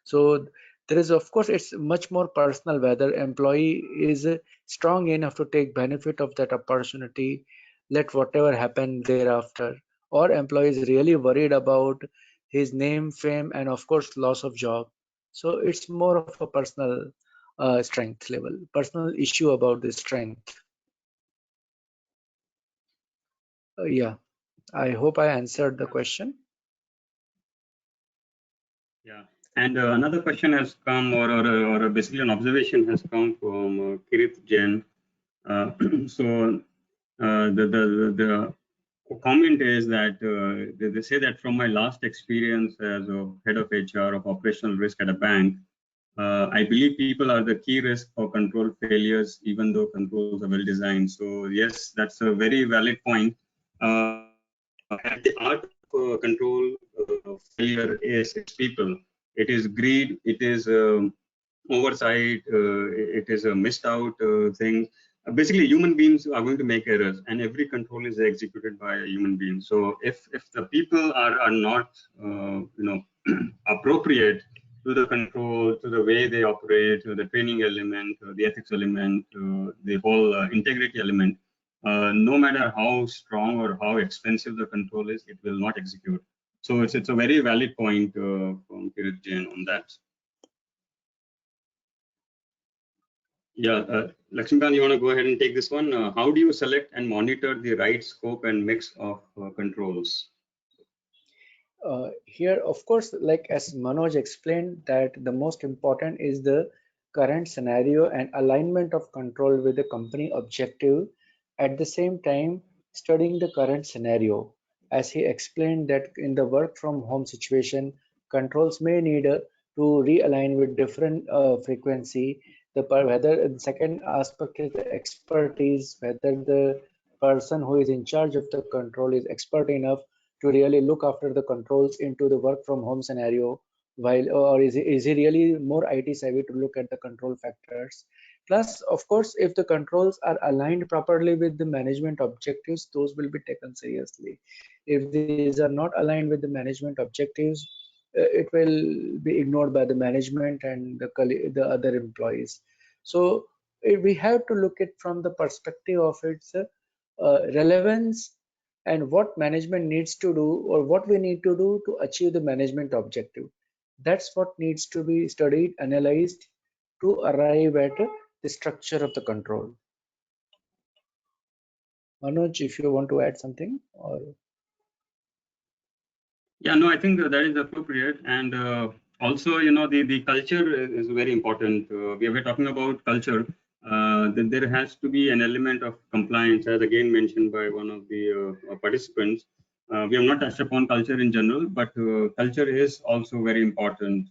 [SPEAKER 2] So there is, of course, it's much more personal whether employee is strong enough to take benefit of that opportunity, let whatever happen thereafter, or employee is really worried about his name, fame, and of course loss of job. So it's more of a personal strength level, personal issue about the strength. Yeah, I hope I answered the question.
[SPEAKER 1] Yeah, and another question has come, or basically an observation has come from Kirith Jain. So the comment is that they say that from my last experience as a head of HR of operational risk at a bank, I believe people are the key risk for control failures, even though controls are well designed. So yes, that's a very valid point. At the art of control failure is its people. It is greed. It is oversight. It is a missed out thing. Basically, human beings are going to make errors, and every control is executed by a human being. So if the people are not appropriate to the control, to the way they operate, to the training element, the ethics element, the whole integrity element, no matter how strong or how expensive the control is, it will not execute. So it's a very valid point from Kirit Jain on that. Yeah, Lakshmikant, you want to go ahead and take this one? How do you select and monitor the right scope and mix of controls?
[SPEAKER 2] Here, of course, like as Manoj explained, that the most important is the current scenario and alignment of control with the company objective. At the same time, studying the current scenario, as he explained that in the work from home situation, controls may need to realign with different frequency. Whether the second aspect is the expertise, whether the person who is in charge of the control is expert enough to really look after the controls into the work from home scenario, while or is he really more IT savvy to look at the control factors. Plus, of course, if the controls are aligned properly with the management objectives, those will be taken seriously. If these are not aligned with the management objectives, it will be ignored by the management and the other employees. So we have to look at from the perspective of its relevance and what management needs to do or what we need to do to achieve the management objective. That's what needs to be studied, analyzed to arrive at the structure of the control. Manoj, if you want to add something, or
[SPEAKER 1] Yeah, no, I think that is appropriate. And also, the culture is very important. We were talking about culture. Then there has to be an element of compliance, as again mentioned by one of the participants. We have not touched upon culture in general, but culture is also very important.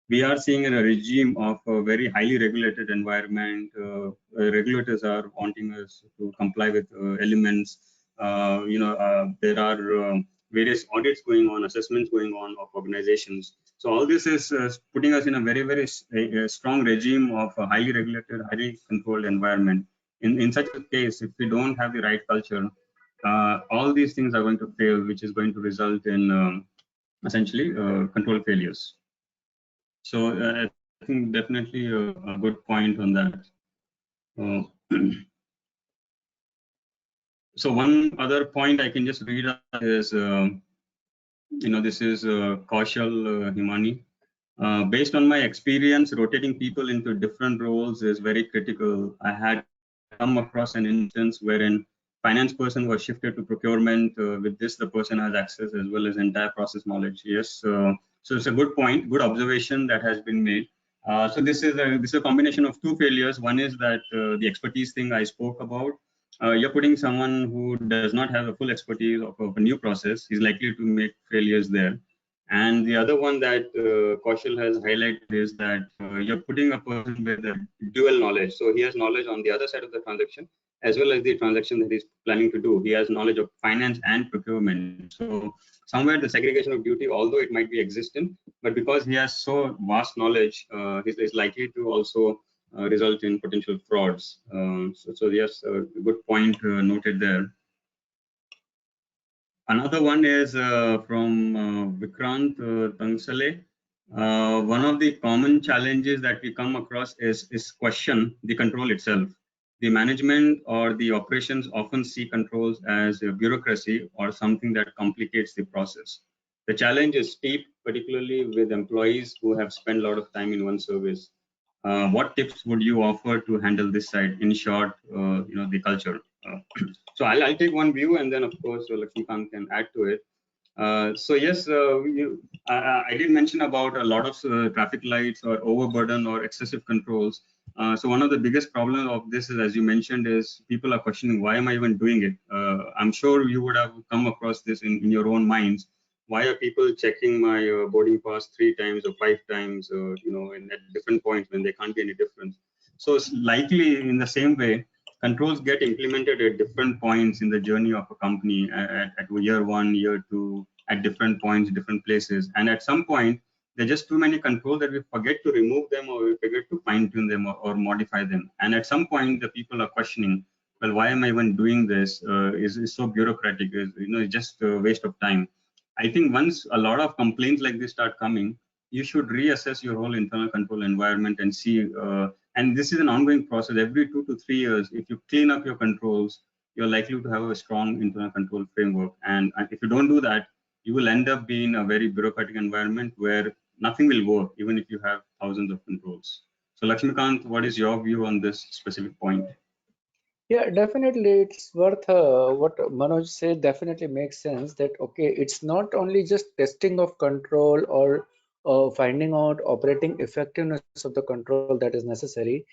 [SPEAKER 1] We are seeing a regime of a very highly regulated environment. Regulators are wanting us to comply with elements. There are various audits going on, assessments going on of organizations. So all this is putting us in a very, very strong regime of a highly regulated, highly controlled environment. In such a case, if we don't have the right culture, all these things are going to fail, which is going to result in essentially control failures. So I think definitely a good point on that. So one other point I can just read out is, this is Kaushal Himani. Based on my experience, rotating people into different roles is very critical. I had come across an instance wherein finance person was shifted to procurement. With this, the person has access as well as entire process knowledge. Yes, so it's a good point, good observation that has been made. So this is a combination of two failures. One is that the expertise thing I spoke about. You're putting someone who does not have a full expertise of a new process. He's likely to make failures there. And the other one that Kaushal has highlighted is that you're putting a person with a dual knowledge. So he has knowledge on the other side of the transaction, as well as the transaction that he's planning to do. He has knowledge of finance and procurement. So somewhere the segregation of duty, although it might be existent, but because he has so vast knowledge, he's likely to also result in potential frauds. So yes, good point noted there. Another one is from Vikrant Tangsale. One of the common challenges that we come across is question the control itself. The management or the operations often see controls as a bureaucracy or something that complicates the process. The challenge is steep, particularly with employees who have spent a lot of time in one service. What tips would you offer to handle this side? In short, the culture. So I'll take one view, and then of course Lakshmikant can add to it. So yes, I did mention about a lot of traffic lights or overburden or excessive controls. So one of the biggest problems of this is, as you mentioned, is people are questioning, why am I even doing it? I'm sure you would have come across this in your own minds. Why are people checking my boarding pass 3 times or 5 times, at different points when they can't be any difference? So it's likely in the same way, controls get implemented at different points in the journey of a company at year one, year two, at different points, different places. And at some point, there are just too many controls that we forget to remove them or we forget to fine tune them or modify them. And at some point, the people are questioning, well, why am I even doing this? Is so bureaucratic? It's just a waste of time. I think once a lot of complaints like this start coming, you should reassess your whole internal control environment and see. And this is an ongoing process. Every 2 to 3 years, if you clean up your controls, you're likely to have a strong internal control framework. And if you don't do that, you will end up being a very bureaucratic environment where nothing will work, even if you have thousands of controls. So Lakshmikant, what is your view on this specific point?
[SPEAKER 2] Yeah, definitely it's worth what Manoj said definitely makes sense that okay, it's not only just testing of control or finding out operating effectiveness of the control that is necessary.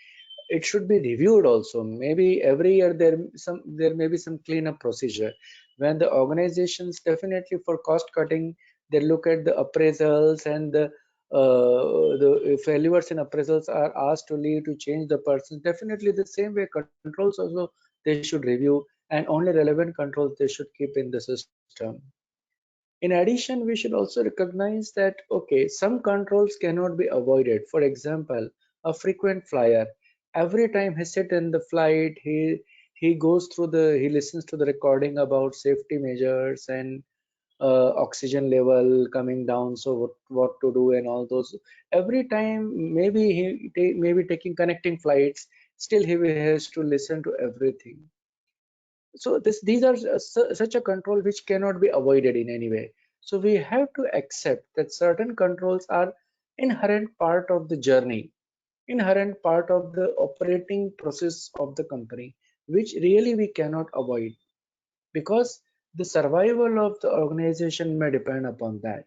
[SPEAKER 2] It should be reviewed also. Maybe every year there may be some cleanup procedure when the organizations definitely for cost cutting they look at the appraisals and the failures in appraisals are asked to leave to change the person. Definitely the same way controls also they should review and only relevant controls they should keep in the system. In addition, we should also recognize that, okay, some controls cannot be avoided. For example, a frequent flyer. Every time he sit in the flight, he goes through he listens to the recording about safety measures and oxygen level coming down, so what to do and all those. Every time, maybe maybe taking connecting flights, still he has to listen to everything. So these are such a control which cannot be avoided in any way. So we have to accept that certain controls are inherent part of the journey, inherent part of the operating process of the company, which really we cannot avoid because the survival of the organization may depend upon that.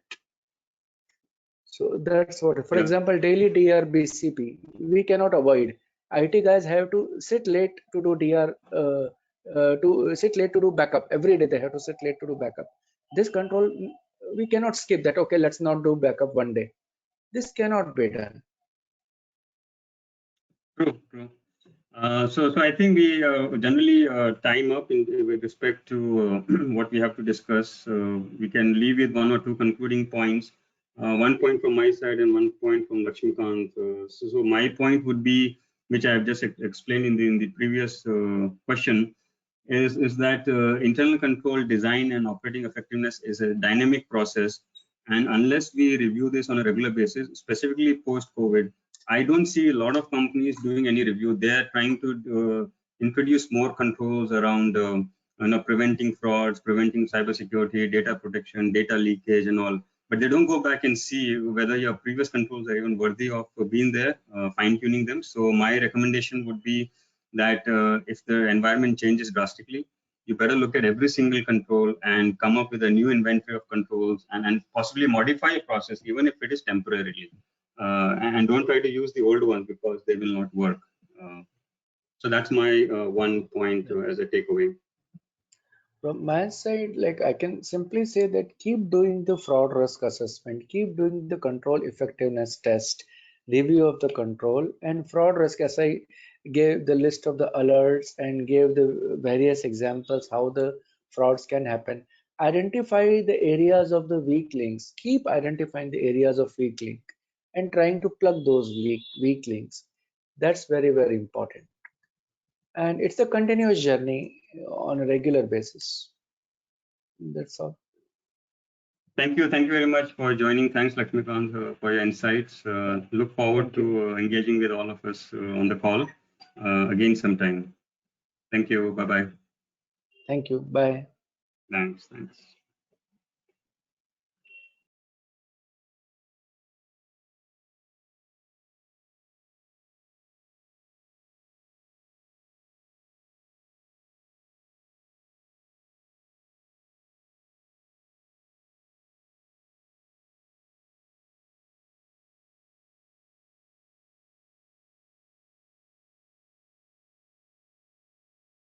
[SPEAKER 2] So that's what, for
[SPEAKER 1] Yeah.
[SPEAKER 2] example, daily DRBCP, we cannot avoid. IT guys have to sit late to do to sit late to do backup. Every day they have to sit late to do backup. This control, we cannot skip that. Okay, let's not do backup one day. This cannot be done.
[SPEAKER 1] True, true. So I think we generally time up with respect to what we have to discuss. We can leave with one or two concluding points. One point from my side and one point from Lakshmikant. So my point would be, which I have just explained in the previous question, is that internal control design and operating effectiveness is a dynamic process. And unless we review this on a regular basis, specifically post-COVID, I don't see a lot of companies doing any review. They're trying to introduce more controls around preventing frauds, preventing cybersecurity, data protection, data leakage, and all. But they don't go back and see whether your previous controls are even worthy of being there, fine-tuning them. So my recommendation would be that if the environment changes drastically, you better look at every single control and come up with a new inventory of controls and possibly modify a process, even if it is temporarily. And don't try to use the old ones because they will not work. So that's my one point as a takeaway.
[SPEAKER 2] From my side, like I can simply say that keep doing the fraud risk assessment, keep doing the control effectiveness test, review of the control and fraud risk as I gave the list of the alerts and gave the various examples how the frauds can happen. Identify the areas of the weak links, keep identifying the areas of weak link and trying to plug those weak links. That's very, very important. And it's a continuous journey on a regular basis. That's all.
[SPEAKER 1] Thank you very much for joining. Thanks, Lakshmikant, for your insights. Look forward to engaging with all of us on the call again sometime. Thank you. Bye-bye.
[SPEAKER 2] Thank you. Bye.
[SPEAKER 1] Thanks.